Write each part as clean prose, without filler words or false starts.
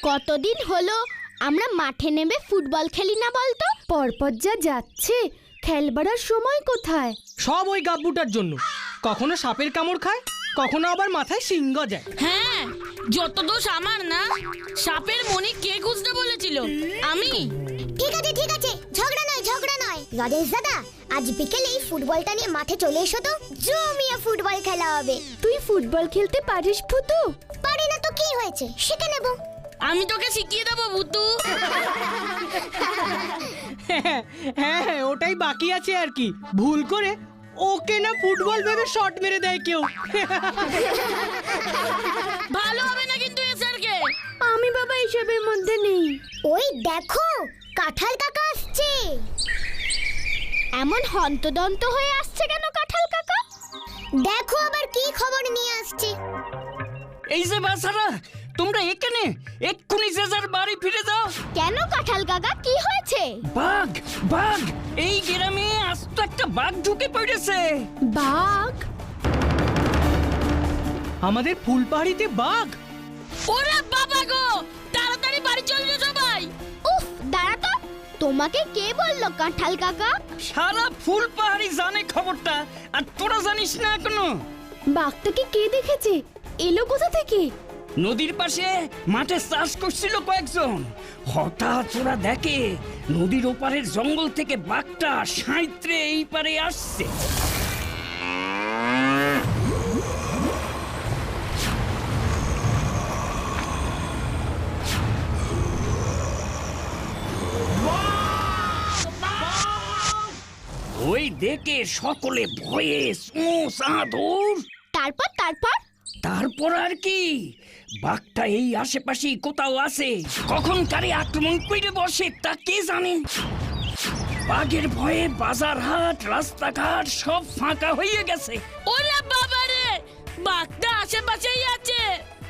কতদিন হলো আমরা মাঠে নেমে ফুটবল খেলি না বলতো? পরপর যা যাচ্ছে, খেলবার আর সময় কোথায়? সব ওই গাব্বুটার জন্য। কখনো সাপের কামড় খায়, কখনো আবার মাথায় সিংহ যায়। হ্যাঁ, যত দোষ আমার না। সাপের মনি কে খুঁজতে বলেছিল? আমি। ঠিক আছে, ঝগড়া নয়। লরেন্স দাদা, আজ বিকেলেই ফুটবলটা নিয়ে মাঠে চলে এসো তো, জমিয়ে ফুটবল খেলা হবে। তুই ফুটবল খেলতে পারিস ভুতু? পারি না তো কি হয়েছে, শিখে নেব। আমি তোকে শিখিয়ে দেবো ভুতু। হ্যাঁ, ওটাই বাকি আছে আর কি। ভুল করে ওকে না ফুটবল ভেবে শট মেরে দেয় কেউ। ভালো হবে না কিন্তু এসআরকে। আমি বাবা এসবের মধ্যে নেই। ওই দেখো, কাঁঠাল কাকা আসছে। এমন হন্তদন্ত হয়ে আসছে কেন কাঁঠাল কাকা? দেখো আবার কি খবর নিয়ে আসছে। এই যে বাচ্চারা, তোমরা এখানে এক্ষুনি যে যার বাড়ি ফিরে যাও। কেন কাঁঠাল কাকা, কি হয়েছে? বাঘ এই গ্রামে আস্ত একটা বাঘ ঢুকে পড়েছে। বাঘ? আমাদের ফুলপাহাড়িতে বাঘ? ওরে বাবা গো, তাড়াতাড়ি বাড়ি চল যা সবাই। উফ, দাঁড়া তো। তোমাকে কে বললো কাঁঠাল কাকা? সারা ফুলপাহাড়ি জানে খবরটা, আর তোরা জানিস না এখনো? বাঘটাকে কে দেখেছে? এলো কোথা থেকে? নদীর পাশে মাঠে চাষ করছিল কয়েকজন। হঠাৎ ওরা দেখে নদীর ওপারের জঙ্গল থেকে বাঘটা সাঁতরে এই পারে আসছে। ওই দেখে সকলে ভয়ে দৌড়। তারপর আর কি, বাঘটা এই আশেপাশেই কোথাও আছে। কখন কারে আক্রমণ করে বসে তা কে জানে। বাঘের ভয়ে বাজার হাট রাস্তাঘাট সব ফাঁকা হয়ে গেছে। ওরে বাবা রে, বাঘটা আশেপাশেই আছে।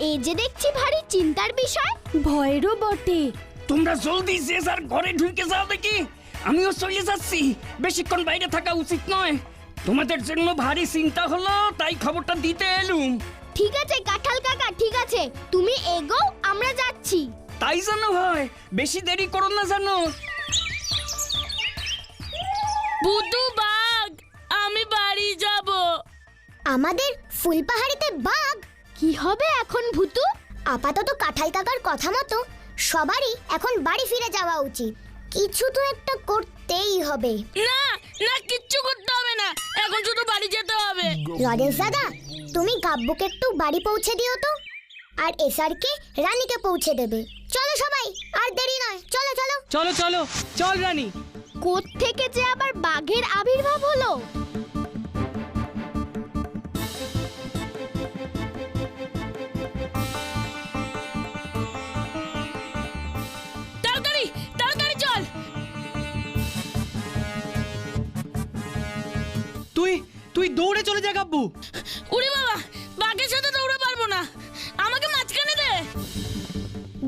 এই যে দেখছি ভারী চিন্তার বিষয়। ভয়েরও বটে। তোমরা জলদি যে যার ঘরে ঢুকে যাও দেখি। আমিও চলে যাচ্ছি, বেশিক্ষণ বাইরে থাকা উচিত নয়। তোমাদের জন্য ভারী চিন্তা হলো, তাই খবরটা দিতে এলুম। ঠিক আছে কাঁঠাল কাকা, ঠিক আছে, তুমি এগো, আমরা যাচ্ছি। তাই জানো হয়, বেশি দেরি করো না জানো। ভুতু বাঘ, আমি বাড়ি যাব। আমাদের ফুলপাহাড়িতে বাঘ? কি হবে এখন ভুতু? আপাতত কাঁঠাল কাকার কথা মতো সবারই এখন বাড়ি ফিরে যাওয়া উচিত। কিছু তো একটা করতেই হবে। না, কিচ্ছু করতে হবে না, এখন শুধু বাড়ি যেতে হবে। লরেন্স দাদা, তুমি গাব্বুকে একটু বাড়ি পৌঁছে দিও তো, আর এসআরকে রানীকে পৌঁছে দেবে। চলো সবাই, আর দেরি নয়, চলো। চল রানী। কোত্থেকে যে আবার বাঘের আবির্ভাব হলো? তাড়াতাড়ি চল। তুই দৌড়ে চলে যা গাব্বু। উড়ে বাবা, বাঘের সাথে দৌড়ে পারবো না, আমাকে মাঝখানে দে।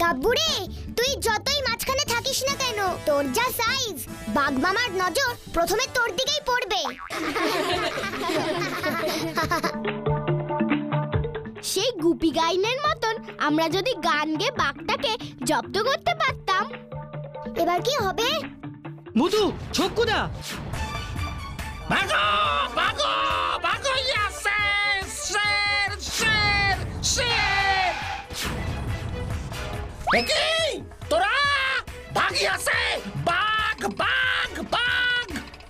গাব্বু রে, তুই যতই মাঝখানে থাকিস না কেন, তোর যা সাইজ, বাঘ মামার নজর প্রথমে তোর দিকেই পড়বে। সেই গুপি গাইনের মতন আমরা যদি গান গেয়ে বাঘটাকে জব্দ করতে পারতাম। এবার কি হবে? ভুতু, ছক্কুদা, ভাগো ভাগো ভাগো, ইয়াসে শের শের শের। একি তোরা ভাগি আছে, বাঘ বাঘ বাঘ।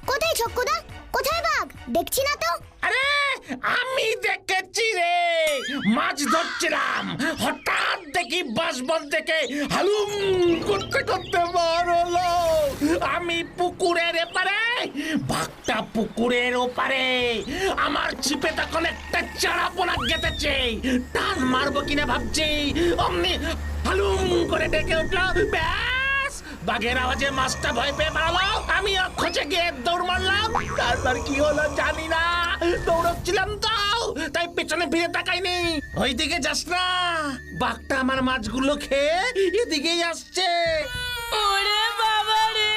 কোথায় ছক্কুদা, কোথায় বাঘ? দেখছি না তো। আরে আমি দেখেছি রে, মাছ ধরছিলাম, হঠাৎ দেখি বাঁশবন থেকে হালুম করতে করতে বার হলো। আমি পুকুরের এপারে, বাঘটা পুকুরের ওপারে। আমার ছিপে তখন একটা চারা পোনা গেঁথেছে, টান মারবো কিনা ভাবছি, অমনি হালুম করে ডেকে উঠলো। ব্যাস, বাঘের আওয়াজে মাছটা ভয় পেয়ে পালালো। আমি খোঁজে গিয়ে দৌড় মারলাম। তারপর কি হলো জানি না, দৌড়চ্ছিলাম তো, তাই পেছনে ফিরে তাকাইনি। ওইদিকে যাস না, বাঘটা আমার মাছগুলো খেয়ে এদিকেই আসছে। ওরে বাবা রে।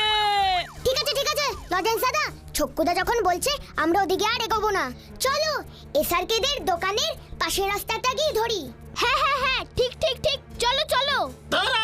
ঠিক আছে লরেন্স দাদা, ছক্কুদা যখন বলছে আমরা ওদিকে আর এগোবো না। চলো এসআরকেদের দোকানের পাশের রাস্তাটা গিয়ে ধরি। হ্যাঁ, ঠিক, চলো। দাঁড়া,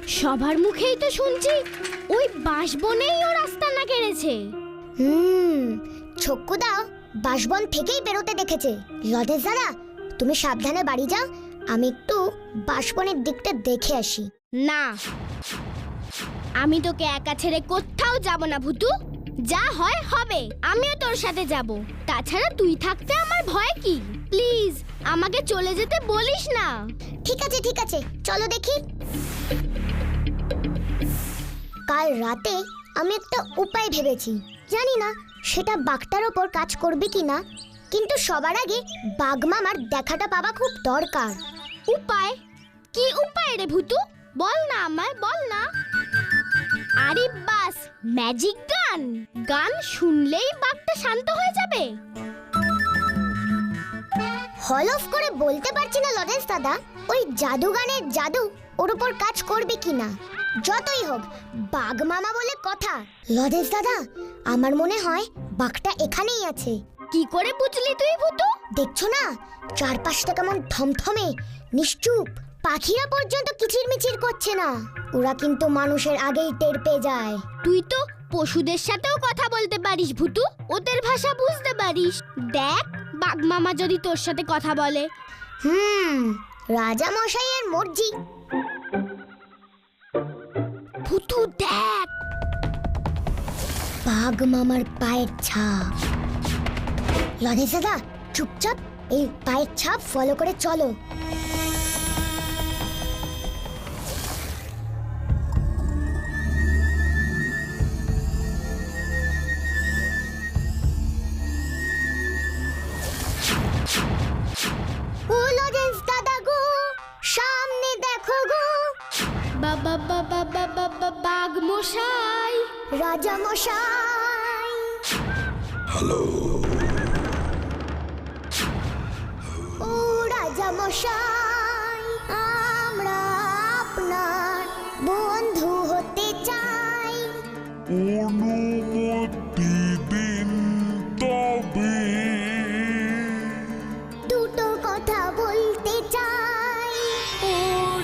সবার মুখেই তো শুনছি ওই বাঁশবনেই ও রাস্তা না কেড়েছে। ছক্কুদা বাঁশবন থেকেই বেরোতে দেখেছে। লজেন্স দাদা, তুমি সাবধানে বাড়ি যাও, আমি একটু বাঁশবনের দিকটা দেখে আসি। না, আমি তোকে একা ছেড়ে কোথাও যাব না ভুতু। যা হয় হবে, আমিও তোর সাথে যাব। তাছাড়া তুই থাকতে আমার ভয় কি? প্লিজ আমাকে চলে যেতে বলিস না। ঠিক আছে ঠিক আছে, চলো দেখি। কাল রাতে আমি একটা উপায় ভেবেছি, জানি না সেটা বাঘটার ওপর কাজ করবে কিনা, কিন্তু সবার আগে বাঘ মামার দেখাটা পাওয়া খুব দরকার। উপায়? কি উপায় রে ভুতু? বল না আমায়, বল না। আরে বাস, ম্যাজিক গান। গান শুনলেই বাঘটা শান্ত হয়ে যাবে। হলফ করে বলতে পারছি না লজেন্স দাদা, ওই জাদু গানের জাদু ওর উপর কাজ করবে কিনা। যতই হোক, বাঘ মামা বলে কথা। লজেন্স দাদা, আমার মনে হয় বাঘটা এখানেই আছে। কি করে বুঝলি তুই ভুতু? দেখছো না চারপাশটা কেমন থমথমে নিশ্চুপ, পাখিরা পর্যন্ত কিচিরমিচির করছে না। ওরা কিন্তু মানুষের আগেই টের পেয়ে যায়। তুই তো পশুদের সাথেও কথা বলতে পারিস ভুতু, ওদের ভাষা বুঝতে পারিস। দেখ বাঘ মামা যদি তোর সাথে কথা বলে। রাজা মশাইয়ের মর্জি। ভুতু দেখ, বাঘ মামার পায়ের ছাপ। লজেন্স দাদা, চুপচাপ এই পায়ের ছাপ ফলো করে চলো। ও লজেন্স দাদা গো, সামনে দেখো গো। বাবা বাবা বাবা বাঘ মশাই, রাজা মশাই। ও রাজা মশাই, আমরা আপনার বন্ধু হতে চাই। অনুমতি দিন তবে। দুটো কথা বলতে চাই। ও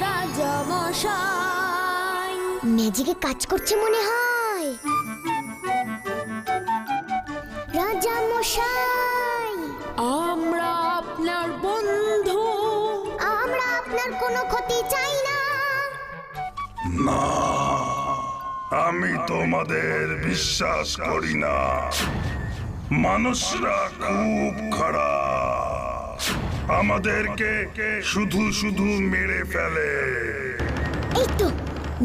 রাজা মশাই। ম্যাজিকে কাজ করছে মনে হয়। রাজা মশাই, আমরা আপনার বন্ধু। আমরা আপনার কোনো ক্ষতি চাই না। না, আমি তোমাদের বিশ্বাস করি না। মানুষরা খুব খারাপ, আমাদেরকে শুধু শুধু মেরে ফেলে। এই তো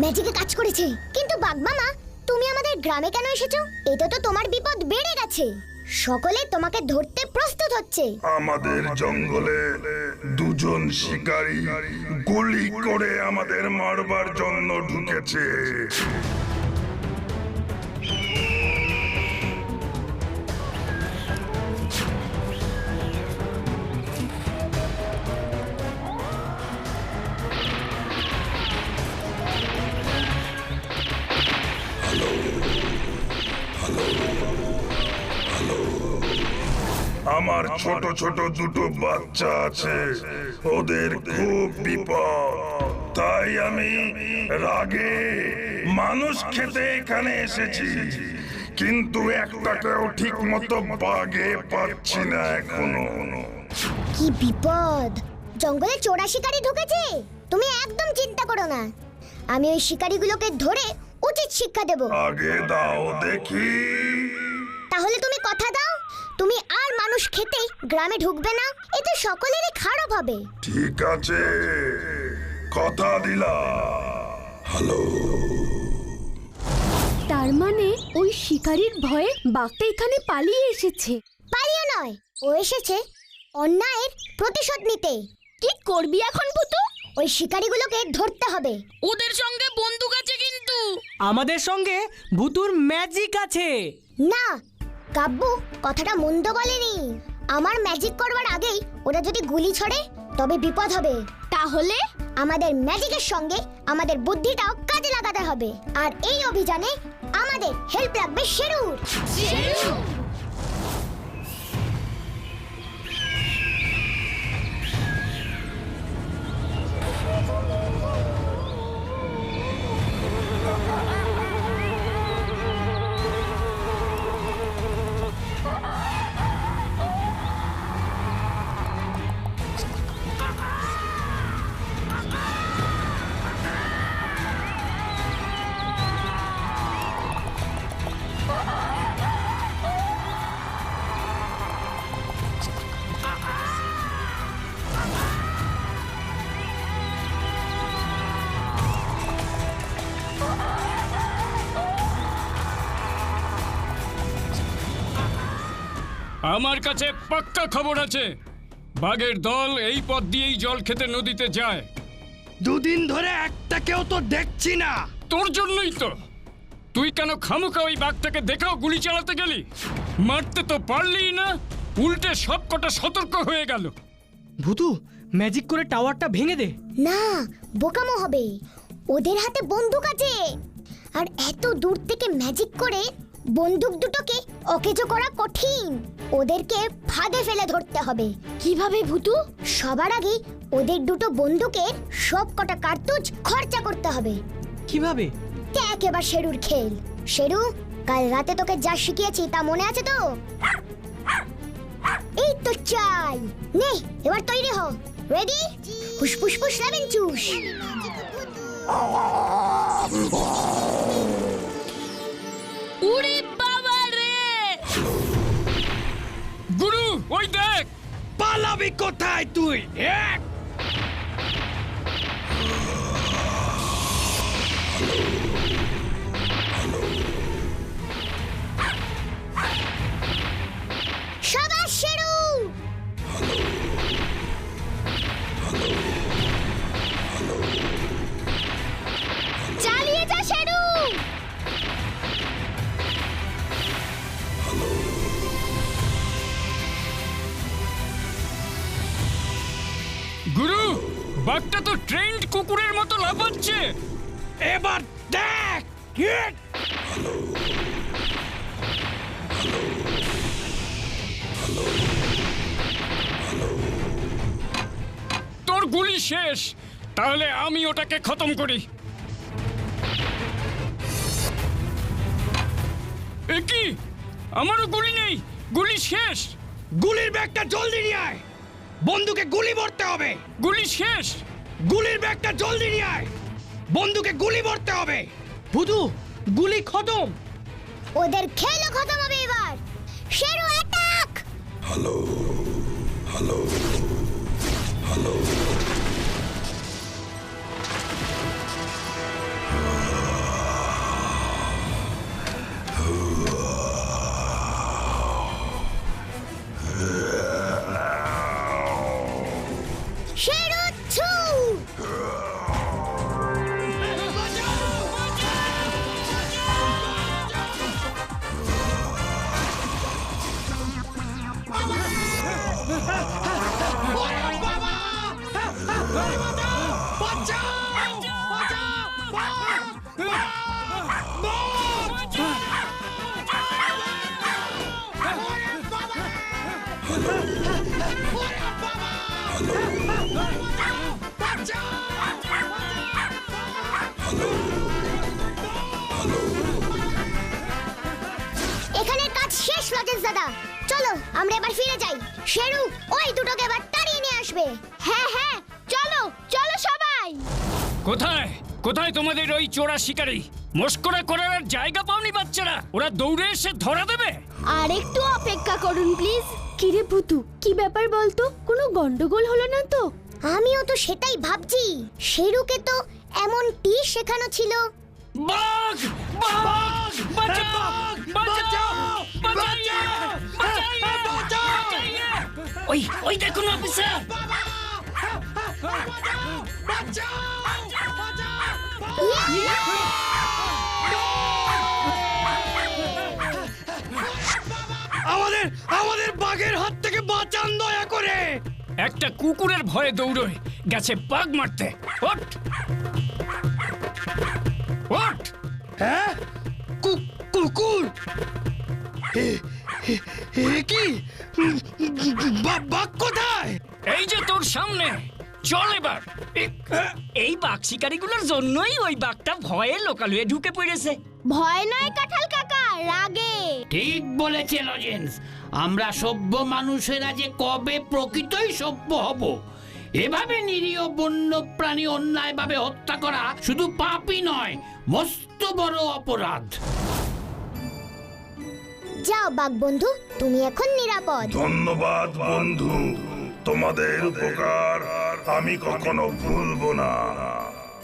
ম্যাজিকে কাজ করেছে। কিন্তু বাঘ মামা, তুমি আমাদের গ্রামে কেন এসেছো? এটা তো তোমার বিপদ বেড়ে গেছে। সকলে তোমাকে ধরতে প্রস্তুত হচ্ছে। আমাদের জঙ্গলে দুজন শিকারী গুলি করে আমাদের মারবার জন্য ঢুকেছে। আমার ছোট ছোট দুটো বাচ্চা আছে, ওদের খুব বিপদ। তাই আমি রাগে মানুষ খেতে এখানে এসেছি, কিন্তু একটাকেও ঠিক মতো বাগে পাচ্ছি না এখনো। কি বিপদ! জঙ্গলে চোরা শিকারী ঢুকেছে। তুমি একদম চিন্তা করো না, আমি ওই শিকারীগুলোকে ধরে উচিত শিক্ষা দেব। আগে দাও দেখি। তাহলে তুমি কথা দাও, তুমি আর মানুষ খেতে গ্রামে ঢুকবে না। এতে সকলেরই খারাপ হবে। ঠিক আছে, কথা দিলাম। তার মানে ওই শিকারীর ভয়ে বাঘটা এখানে পালিয়ে এসেছে। পালিয়ে নয়, ও এসেছে অন্যায়ের প্রতিশোধ নিতে। কি করবি এখন ভুতু? ওই শিকারীগুলোকে ধরতে হবে। ওদের সঙ্গে বন্দুক আছে কিন্তু। আমাদের সঙ্গে ভুতুর ম্যাজিক আছে। না, কাব্বু কথাটা মন্দ বলেনি। আমার ম্যাজিক করবার আগেই ওরা যদি গুলি ছড়ে তবে বিপদ হবে। তাহলে আমাদের ম্যাজিকের সঙ্গে আমাদের বুদ্ধিটাও কাজে লাগাতে হবে। আর এই অভিযানে আমাদের হেল্প লাগবে শেরুর। আমার কাছে পাক্কা খবর আছে, বাঘের দল এই পথ দিয়েই জল খেতে নদীতে যায়। দুদিন ধরে একটাকেও তো দেখছি না। তোর জন্যই তো। তুই কেন খামোখা ওই বাঘটাকে দেখাও গুলি চালাতে গেলি? মারতে তো পারলি না, উল্টে সব কটা সতর্ক হয়ে গেল। ভূতু, ম্যাজিক করে টাওয়ারটা ভেঙে দে। না, বোকামো হবে। ওদের হাতে বন্দুক আছে, আর এত দূর থেকে ম্যাজিক করে বন্দুক দুটোকে অকেজো করা কঠিন। ওদেরকে ফাঁদে ফেলে ধরতে হবে। কিভাবে ভূতু? সবার আগে ওদের দুটো বন্দুকের সব কটা কার্তুজ খরচা করতে হবে। কিভাবে? দেখ এবার শেরুর খেল। শেরু, কাল রাতে তোকে যা শিখিয়েছি তা মনে আছে তো? এই তো চাই। নে, এবার তৈরি হ। রেডি? ফুস ফুস ফুস লেমন জুস। উড়ি বাবা রে! গুরু, ওই দেখ! পালাবি কোথায় তুই? এক শাবাশ শেরু! চালিয়ে যা শেরু! গুরু, বাঘটা তো ট্রেন্ড কুকুরের মতো লাফাচ্ছে। এবার দেখ। হিট! তোর গুলি শেষ, তাহলে আমি ওটাকে খতম করি। এ কি? আমারও গুলি নেই, গুলি শেষ। গুলির ব্যাগটা জলদি নিয়ে আয়। বন্দুকে গুলি ভরতে হবে। গুলি শেষ। গুলির ব্যাগটা জলদি নিয়ে আয়। বন্দুকে গুলি ভরতে হবে। ভূতু, গুলি খতম। ওদের খেলও খতম হবে এবার। শেরু অ্যাটাক! শেরু ছু! এখানের কাজ শেষ লজেন্স দাদা। চলো আমরা এবার ফিরে যাই। শেরু ওই দুটোকে এবার তাড়িয়ে নিয়ে আসবে। হ্যাঁ হ্যাঁ, চলো চলো সবাই। কোথায় কোথায় তোমাদের ওই চোরা শিকারী? মস্করা করার আর জায়গা পাওনি বাচ্চারা? ওরা দৌড়ে এসে ধরা দেবে। আর একটু অপেক্ষা করুন প্লিজ। কিরে ভূতু, কি ব্যাপার বলতো? কোনো গন্ডগোল হলো না তো? আমিও তো সেটাই ভাবছি। শেরুকে তো এমন টি শেখানো ছিল। বাঘ! বাঘ! বাঁচাও! বাঁচাও! বাঁচাইয়ে! বাঁচাইয়ে! বাঁচাইয়ে! ওই দেখুন অফিসার! আমাদের আমাদের বাঘের হাত থেকে বাঁচান দয়া করে। একটা কুকুরের ভয়ে দৌড়ে গেছে বাঘ মারতে। ওঠ! ওঠ! হ্যাঁ, কুকুর? এ কি? বাঘ কোথায়? এই যে তোর সামনে। চল এবার। এই বাঘ শিকারীগুলোর জন্যই ওই বাঘটা ভয়ে লোকালয়ে ঢুকে পড়েছে। ভয় নয় কাঁঠাল কাকা, রাগে। ঠিক বলেছে লজেন্স। আমরা সভ্য মানুষেরা যে কবে প্রকৃতই সভ্য হব। এভাবে নিরীহ বন্য প্রাণী অন্যায়ভাবে হত্যা করা শুধু পাপই নয়, মস্ত বড় অপরাধ। যাও বাঘ বন্ধু, তুমি এখন নিরাপদ। ধন্যবাদ বন্ধু, তোমাদের উপকার আমি কখনো ভুলবো না।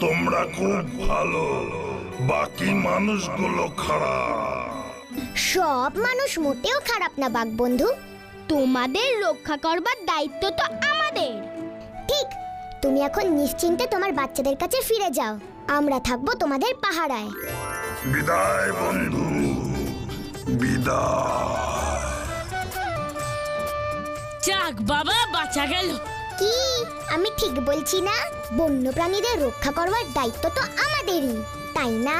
তোমরা খুব ভালো, বাকি মানুষগুলো খারাপ। সব মানুষ মোটেও খারাপ না বাঘ বন্ধু। তোমাদের রক্ষা করবার দায়িত্ব তো আমাদের। ঠিক, তুমি এখন নিশ্চিন্তে তোমার বাচ্চাদের কাছে ফিরে যাও, আমরা থাকবো তোমাদের পাহারায়। বিদায় বন্ধু, বিদায়। যাক বাবা, বাঁচা গেল। কি আমি ঠিক বলছি না? বন্য প্রাণীদের রক্ষা করবার দায়িত্ব তো আমাদেরই, তাই না?